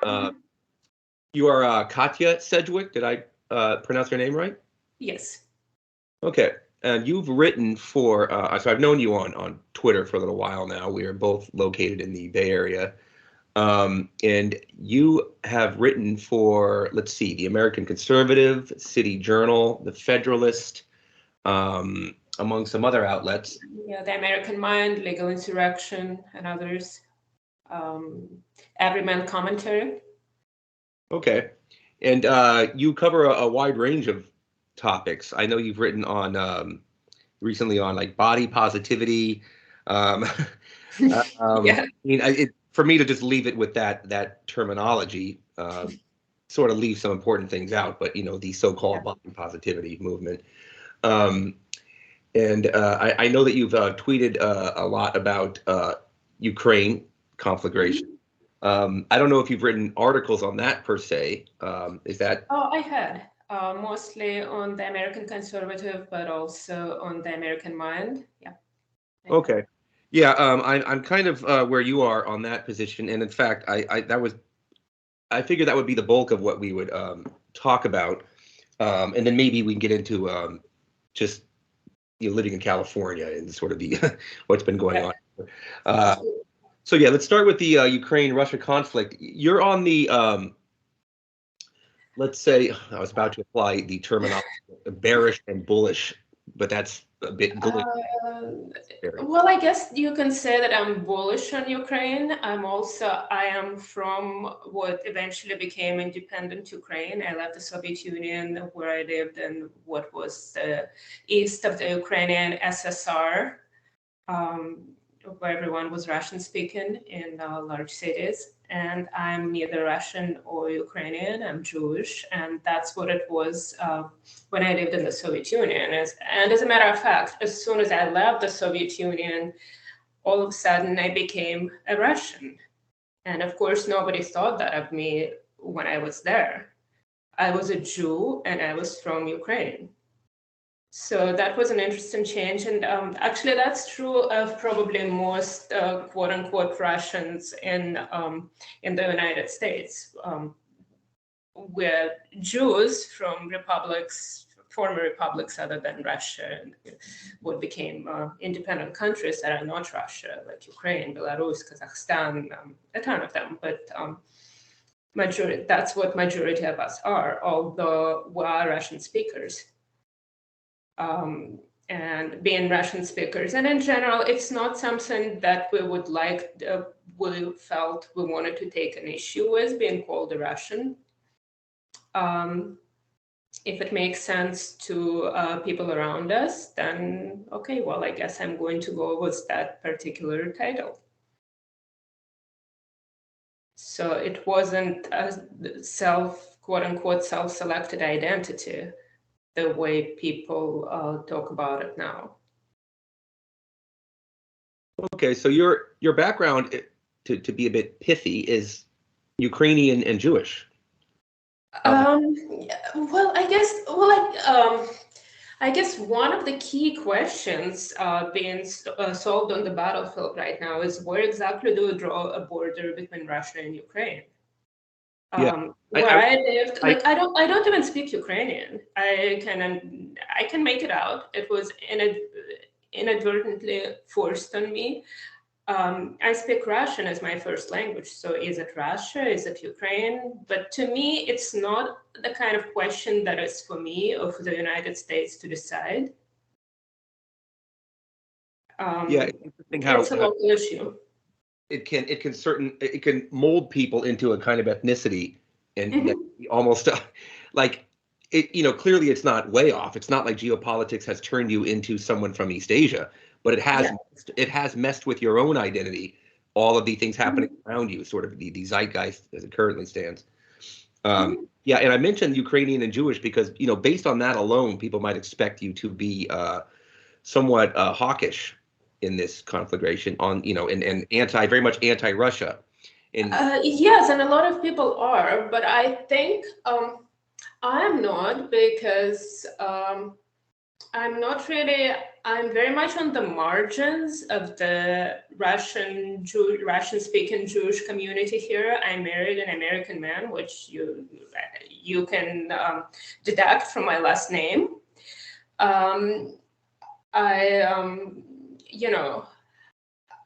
Uh, you are Katya Sedgwick. Did I pronounce your name right? Yes. Okay. And you've written for, so I've known you on Twitter for a little while now. We are both located in the Bay Area. And you have written for, let's see, the American Conservative, City Journal, the Federalist, among some other outlets. Yeah, the American Mind, Legal Insurrection, and others. Everyman Commentary. Okay. And you cover a wide range of topics. I know you've written on recently on like body positivity. Um, Yeah. I mean, for me to just leave it with that terminology sort of leaves some important things out. But the so-called body positivity movement. Um, and I know that you've tweeted a lot about Ukraine conflagration. I don't know if you've written articles on that per se. Is that? Oh, I had mostly on the American Conservative, but also on the American Mind. Yeah. Okay. Yeah, I'm kind of where you are on that position, and in fact, I figured that would be the bulk of what we would talk about, and then maybe we can get into just living in California and sort of the what's been going on. So yeah, let's start with the Ukraine-Russia conflict. You're on the let's say I was about to apply the terminology bearish and bullish, but that's a bit glib. Well, I guess you can say that I'm bullish on Ukraine. I am from what eventually became independent Ukraine. I left the Soviet Union where I lived in what was the east of the Ukrainian SSR, where everyone was Russian speaking in large cities. And I'm neither Russian or Ukrainian, I'm Jewish. And that's what it was when I lived in the Soviet Union. And as a matter of fact, as soon as I left the Soviet Union, all of a sudden I became a Russian. And of course, nobody thought that of me when I was there. I was a Jew and I was from Ukraine. So that was an interesting change. And actually, that's true of probably most quote unquote Russians in the United States. We're Jews from former republics other than Russia, and what became independent countries that are not Russia, like Ukraine, Belarus, Kazakhstan, a ton of them. But that's what majority of us are, although we are Russian speakers. And being Russian speakers. And in general, it's not something that we would like, we felt we wanted to take an issue with, being called a Russian. If it makes sense to people around us, then okay, well, I guess I'm going to go with that particular title. So it wasn't a quote unquote, self-selected identity, the way people talk about it now. Okay, so your background, to be a bit pithy, is Ukrainian and Jewish. Well, I guess one of the key questions being solved on the battlefield right now is where exactly do we draw a border between Russia and Ukraine? Where I lived, I don't even speak Ukrainian. I can make it out. It was inadvertently forced on me. I speak Russian as my first language. So is it Russia? Is it Ukraine? But to me, it's not the kind of question that is for me or for the United States to decide. It's interesting how it's a local issue. It can mold people into a kind of ethnicity, and almost like it. Clearly, it's not way off. It's not like geopolitics has turned you into someone from East Asia, but it has messed with your own identity. All of the things happening around you, sort of the zeitgeist as it currently stands. And I mentioned Ukrainian and Jewish because based on that alone, people might expect you to be somewhat hawkish in this conflagration and very much anti-Russia. Yes, and a lot of people are, but I think I'm not, because I'm not really, I'm very much on the margins of the Russian-speaking Jewish community here. I married an American man, which you can deduct from my last name. You know,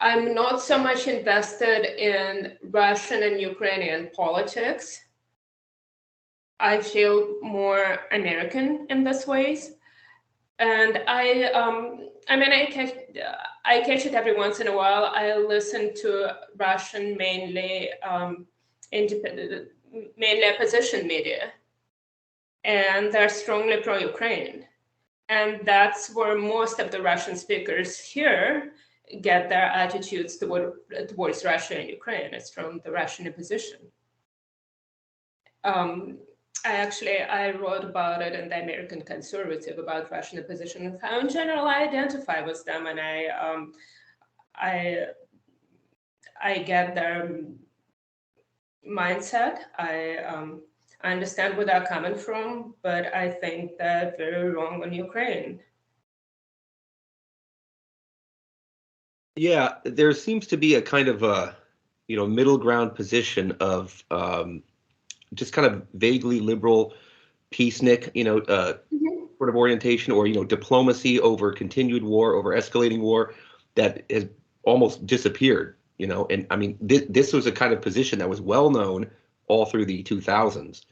I'm not so much invested in Russian and Ukrainian politics. I feel more American in this ways. And I catch it every once in a while. I listen to Russian, mainly independent, mainly opposition media, and they're strongly pro-Ukraine. And that's where most of the Russian speakers here get their attitudes towards Russia and Ukraine. It's from the Russian opposition. I wrote about it in the American Conservative about Russian opposition and how in general I identify with them, and I get their mindset. I understand where they're coming from, but I think they're very wrong on Ukraine. Yeah, there seems to be a kind of a, middle ground position of just kind of vaguely liberal peacenik, sort of orientation, or, diplomacy over continued war, over escalating war that has almost disappeared, and I mean, this was a kind of position that was well known all through the 2000s.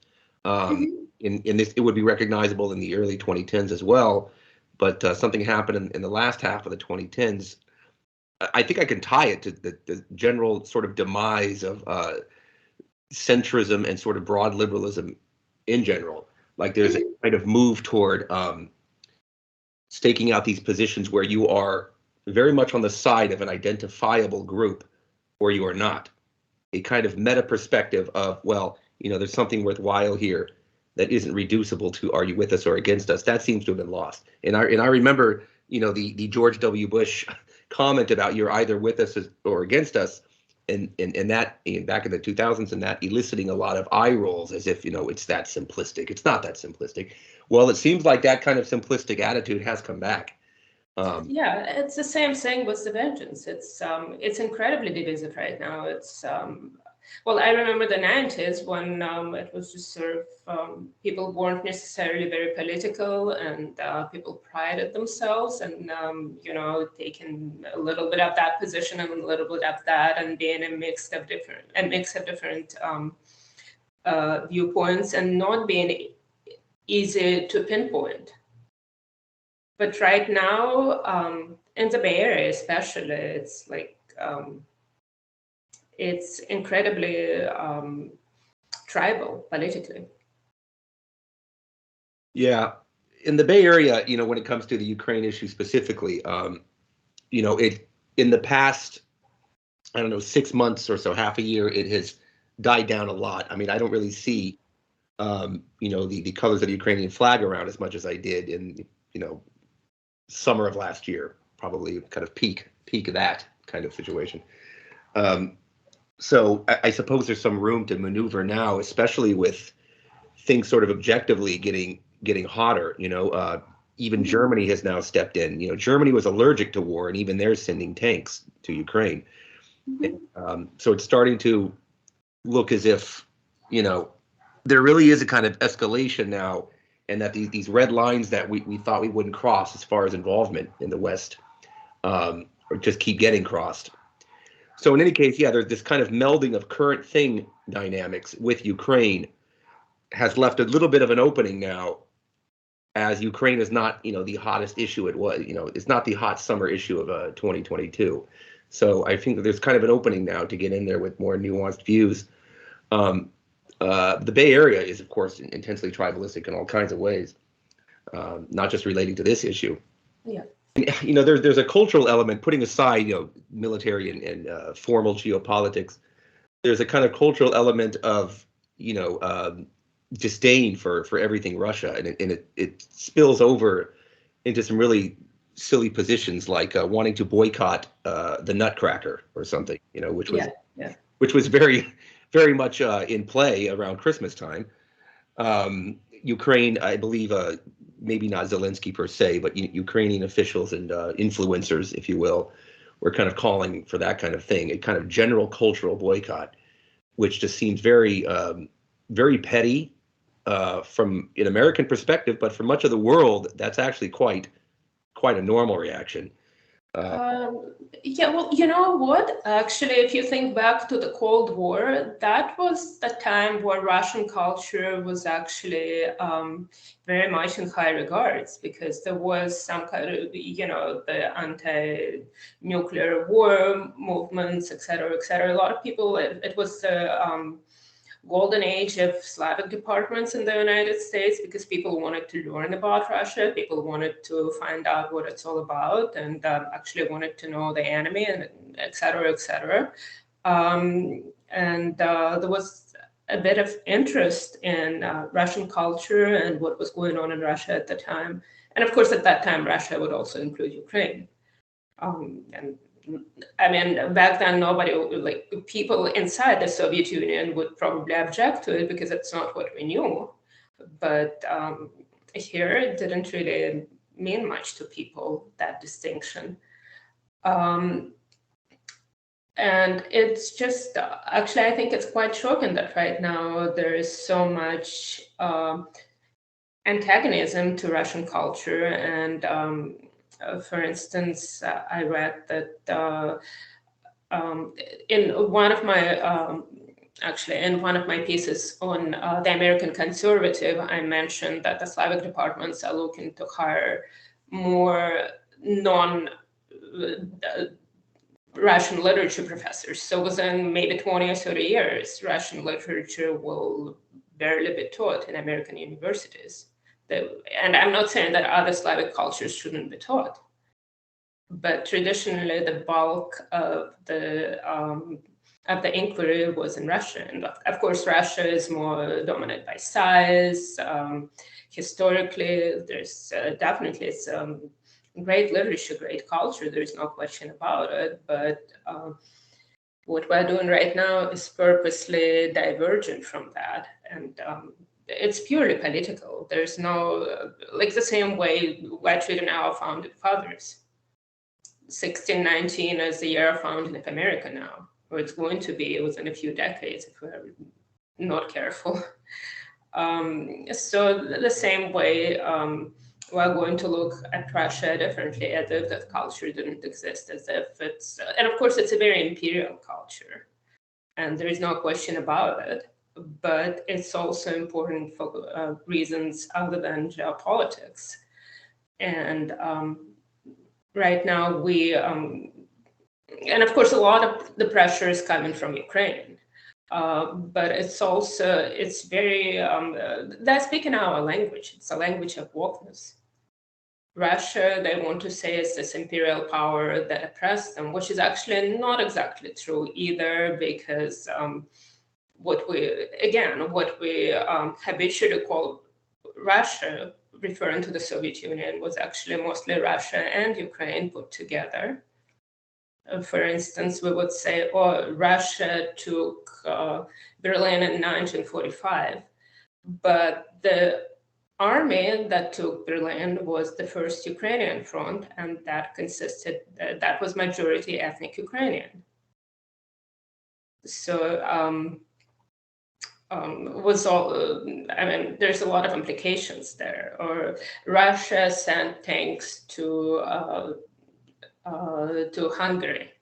In this, it would be recognizable in the early 2010s as well, but something happened in the last half of the 2010s. I think I can tie it to the general sort of demise of centrism and sort of broad liberalism in general. Like there's a kind of move toward staking out these positions where you are very much on the side of an identifiable group or you are not. A kind of meta perspective of, well, there's something worthwhile here that isn't reducible to are you with us or against us. That seems to have been lost. And I remember, the George W. Bush comment about you're either with us or against us, and that back in the 2000s, and that eliciting a lot of eye rolls as if it's that simplistic. It's not that simplistic. Well, it seems like that kind of simplistic attitude has come back. Yeah, it's the same thing with the vengeance. It's incredibly divisive right now. Well, I remember the 90s when it was just sort of people weren't necessarily very political, and people prided themselves, and taking a little bit of that position and a little bit of that, and being a mix of different viewpoints, and not being easy to pinpoint. But right now, in the Bay Area especially, it's like it's incredibly tribal politically. Yeah, in the Bay Area, when it comes to the Ukraine issue specifically, it in the past, I don't know, 6 months or so, half a year, it has died down a lot. I mean, I don't really see, the colors of the Ukrainian flag around as much as I did in, summer of last year, probably kind of peak of that kind of situation. So I suppose there's some room to maneuver now, especially with things sort of objectively getting hotter. Even Germany has now stepped in. Germany was allergic to war, and even they're sending tanks to Ukraine. And, so it's starting to look as if there really is a kind of escalation now, and that these red lines that we thought we wouldn't cross as far as involvement in the West, or just keep getting crossed. So in any case, yeah, there's this kind of melding of current thing dynamics with Ukraine has left a little bit of an opening now, as Ukraine is not, the hottest issue it was. It's not the hot summer issue of 2022. So I think that there's kind of an opening now to get in there with more nuanced views. The Bay Area is, of course, intensely tribalistic in all kinds of ways, not just relating to this issue. Yeah. There's a cultural element, putting aside, military and formal geopolitics. There's a kind of cultural element of, disdain for everything Russia, and it spills over into some really silly positions, like wanting to boycott the Nutcracker or something, which was very, very much in play around Christmas time. Ukraine, I believe, maybe not Zelensky per se, but Ukrainian officials and influencers, if you will, were kind of calling for that kind of thing, a kind of general cultural boycott, which just seems very, very petty from an American perspective, but for much of the world, that's actually quite a normal reaction. Yeah, well, you know what? Actually, if you think back to the Cold War, that was the time where Russian culture was actually very much in high regards, because there was some kind of, the anti-nuclear war movements, et cetera, et cetera. A lot of people, it was the golden age of Slavic departments in the United States, because people wanted to learn about Russia, people wanted to find out what it's all about, and actually wanted to know the enemy, and et cetera, et cetera. There was a bit of interest in Russian culture and what was going on in Russia at the time. And of course, at that time, Russia would also include Ukraine. And I mean, back then, nobody, like people inside the Soviet Union, would probably object to it because it's not what we knew. But here, it didn't really mean much to people, that distinction. And it's just, actually, I think it's quite shocking that right now there is so much antagonism to Russian culture. And for instance, I read that in one of my in one of my pieces on the American Conservative, I mentioned that the Slavic departments are looking to hire more Russian literature professors. So within maybe 20 or 30 years, Russian literature will barely be taught in American universities. And I'm not saying that other Slavic cultures shouldn't be taught, but traditionally the bulk of the inquiry was in Russia. And of course, Russia is more dominated by size. Historically, there's definitely some great literature, great culture. There's no question about it. But what we're doing right now is purposely divergent from that. And it's purely political. There's no, like the same way we're treating our founding fathers. 1619 is the year of founding of America now, or it's going to be within a few decades if we're not careful. So the same way, we're going to look at Russia differently, as if that culture didn't exist, as if it's, and of course it's a very imperial culture, and there is no question about it, but it's also important for reasons other than geopolitics. And right now we, and of course a lot of the pressure is coming from Ukraine, but it's also, it's very, they're speaking our language. It's a language of wokeness. Russia, they want to say, is this imperial power that oppressed them, which is actually not exactly true either, because what we habitually call Russia, referring to the Soviet Union, was actually mostly Russia and Ukraine put together. For instance, we would say, oh, Russia took Berlin in 1945, but the army that took Berlin was the first Ukrainian front, and that was majority ethnic Ukrainian. So was all, I mean, there's a lot of implications there. Or Russia sent tanks to Hungary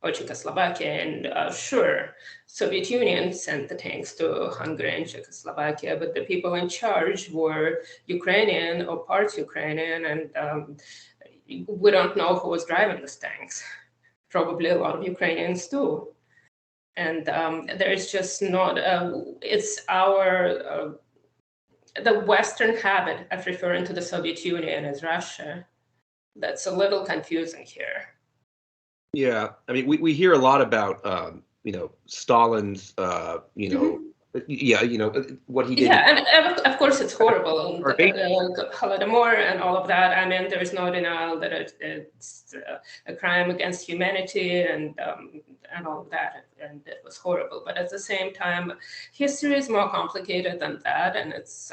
or Czechoslovakia, and sure, Soviet Union sent the tanks to Hungary and Czechoslovakia, but the people in charge were Ukrainian or part Ukrainian, and we don't know who was driving these tanks. Probably a lot of Ukrainians too. And there's just not, it's our, the Western habit of referring to the Soviet Union as Russia that's a little confusing here. Yeah, I mean, we hear a lot about, Stalin's, yeah, what he did. Yeah, and of course it's horrible. Holodomor and all of that. I mean, there is no denial that it's a crime against humanity and all of that, and it was horrible. But at the same time, history is more complicated than that, and it's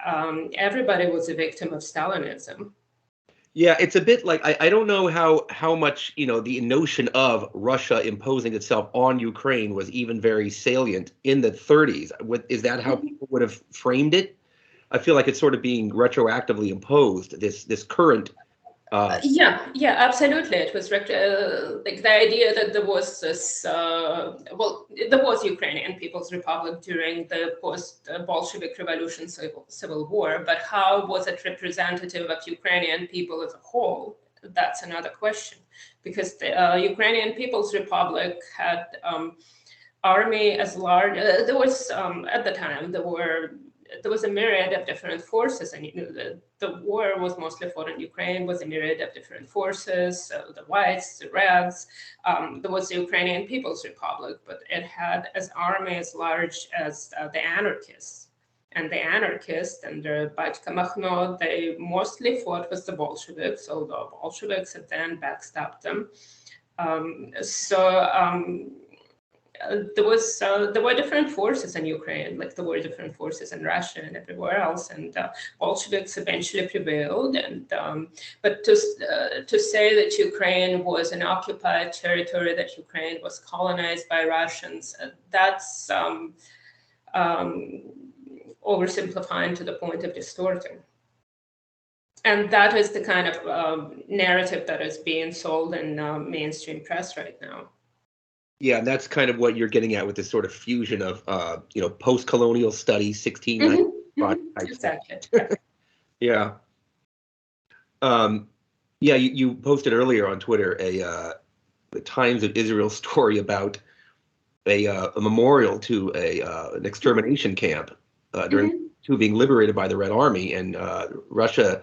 everybody was a victim of Stalinism. Yeah, it's a bit like I don't know how much, the notion of Russia imposing itself on Ukraine was even very salient in the 30s. Is that how people would have framed it? I feel like it's sort of being retroactively imposed, this current. Yeah, absolutely. It was like the idea that there was this, there was Ukrainian People's Republic during the post-Bolshevik Revolution civil war, but how was it representative of Ukrainian people as a whole? That's another question, because the Ukrainian People's Republic had army as large. There was at the time there was a myriad of different forces, and the war was mostly fought in Ukraine with a myriad of different forces, the whites, the reds. There was the Ukrainian People's Republic, but it had an army as large as the anarchists. And the anarchists under Batyka Makhno, they mostly fought with the Bolsheviks, although Bolsheviks had then backstabbed them. There were different forces in Ukraine, like there were different forces in Russia and everywhere else, and Bolsheviks eventually prevailed. And but to say that Ukraine was an occupied territory, that Ukraine was colonized by Russians, that's oversimplifying to the point of distorting. And that is the kind of narrative that is being sold in mainstream press right now. Yeah, and that's kind of what you're getting at with this sort of fusion of, post-colonial studies, 1695. Exactly. Yeah. Yeah, you posted earlier on Twitter the Times of Israel story about a memorial to an extermination camp during being liberated by the Red Army, and Russia,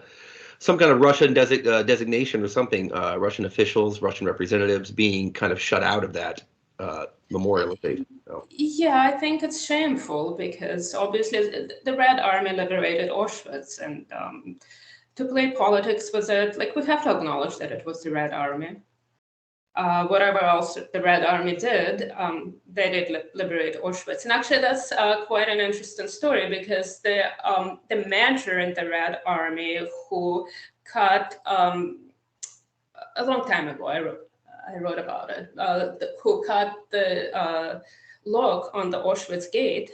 some kind of Russian designation or something, Russian officials, Russian representatives being kind of shut out of that memorialization. So. Yeah, I think it's shameful because obviously the Red Army liberated Auschwitz, and to play politics with it, like we have to acknowledge that it was the Red Army. Whatever else the Red Army did, they did liberate Auschwitz. And actually, that's quite an interesting story because the major in the Red Army who cut a long time ago, I wrote about it, who cut the lock on the Auschwitz gate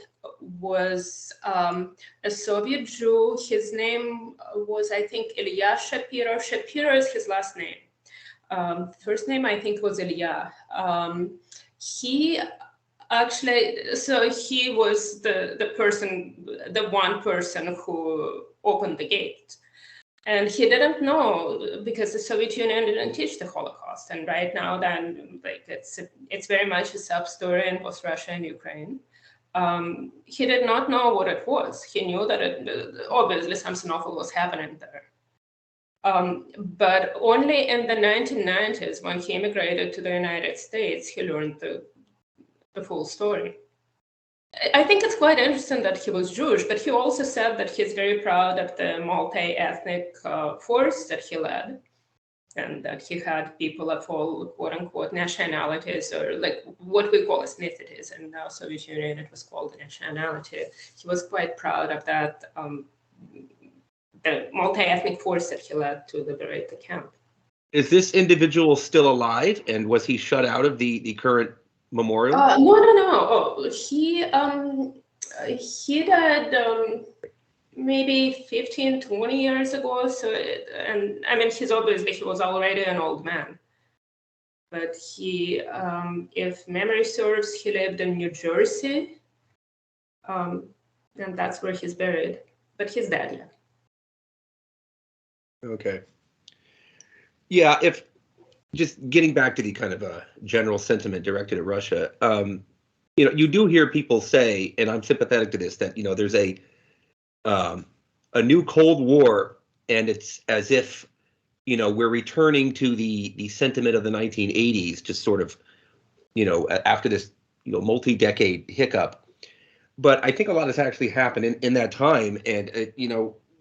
was a Soviet Jew. His name was, I think, Ilya Shapiro. Shapiro is his last name. First name, I think, was Ilya. He actually, so he was the one person who opened the gate. And he didn't know because the Soviet Union didn't teach the Holocaust. And right now, then, like it's very much a sub-story in both Russia and Ukraine. He did not know what it was. He knew that obviously something awful was happening there. But only in the 1990s, when he immigrated to the United States, he learned the full story. I think it's quite interesting that he was Jewish, but he also said that he's very proud of the multi-ethnic force that he led, and that he had people of all quote-unquote nationalities, or like what we call ethnicities. In the Soviet Union, it was called nationality. He was quite proud of that, the multi-ethnic force that he led to liberate the camp. Is this individual still alive, and was he shut out of the current memorial? No. Oh, he died maybe 15, 20 years ago. So, and I mean, he was already an old man. But he, if memory serves, he lived in New Jersey, and that's where he's buried. But he's dead, yeah. Okay. Yeah, if just getting back to the kind of general sentiment directed at Russia, you do hear people say, and I'm sympathetic to this, that there's a new Cold War, and it's as if we're returning to the sentiment of the 1980s, just sort of after this multi-decade hiccup. But I think a lot has actually happened in that time, and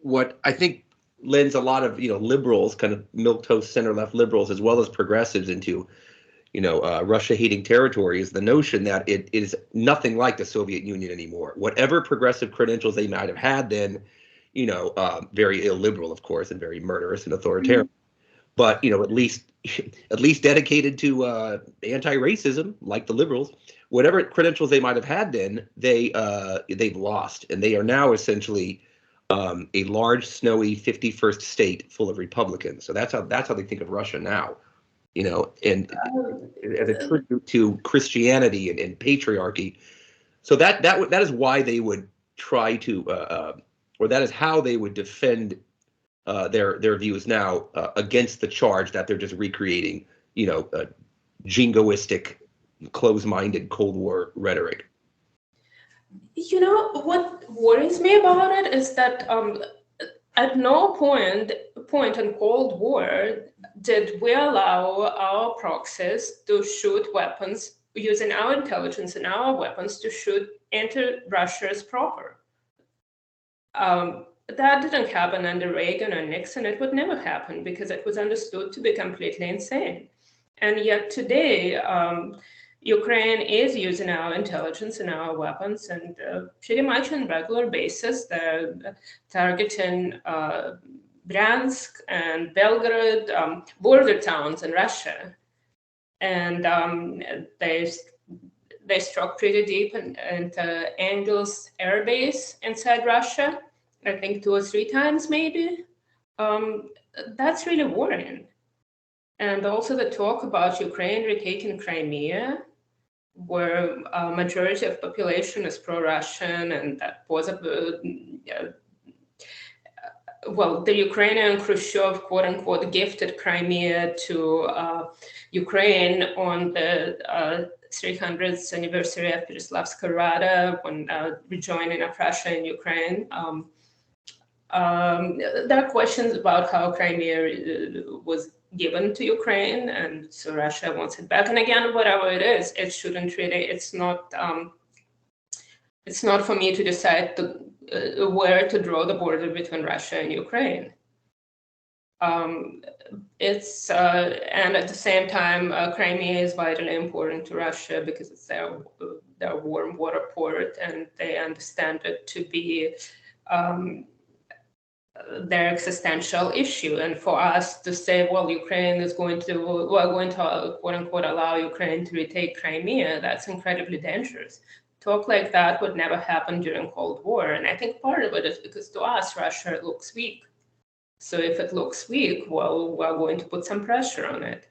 what I think lends a lot of liberals, kind of milquetoast center-left liberals, as well as progressives, into Russia-hating territory, is the notion that it is nothing like the Soviet Union anymore. Whatever progressive credentials they might have had then, very illiberal, of course, and very murderous and authoritarian. But at least dedicated to anti-racism, like the liberals. Whatever credentials they might have had then, they've lost, and they are now essentially a large, snowy 51st state full of Republicans. So that's how they think of Russia now, and as a tribute to Christianity and patriarchy. So that is why they would try to, or that is how they would defend their views now against the charge that they're just recreating, jingoistic, close-minded Cold War rhetoric. What worries me about it is that at no point in Cold War did we allow our proxies to shoot weapons using our intelligence and our weapons to shoot into Russia's proper. That didn't happen under Reagan or Nixon. It would never happen because it was understood to be completely insane. And yet today, Ukraine is using our intelligence and our weapons, and pretty much on a regular basis, they're targeting Bryansk and Belgorod, border towns in Russia. And they struck pretty deep into Engels Air Base inside Russia, I think 2 or 3 times maybe. That's really worrying. And also the talk about Ukraine retaking Crimea, where a majority of population is pro-Russian, and that was the Ukrainian Khrushchev, quote unquote, gifted Crimea to Ukraine on the 300th anniversary of Pereslavska Rada, when rejoining of Russia and Ukraine. There are questions about how Crimea was given to Ukraine, and so Russia wants it back. And again, whatever it is, it shouldn't really. It's not for me to decide where to draw the border between Russia and Ukraine. And at the same time, Crimea is vitally important to Russia because it's their warm water port, and they understand it to be their existential issue. And for us to say, well, we're going to quote unquote allow Ukraine to retake Crimea, that's incredibly dangerous. Talk like that would never happen during Cold War. And I think part of it is because to us, Russia looks weak. So if it looks weak, well, we're going to put some pressure on it.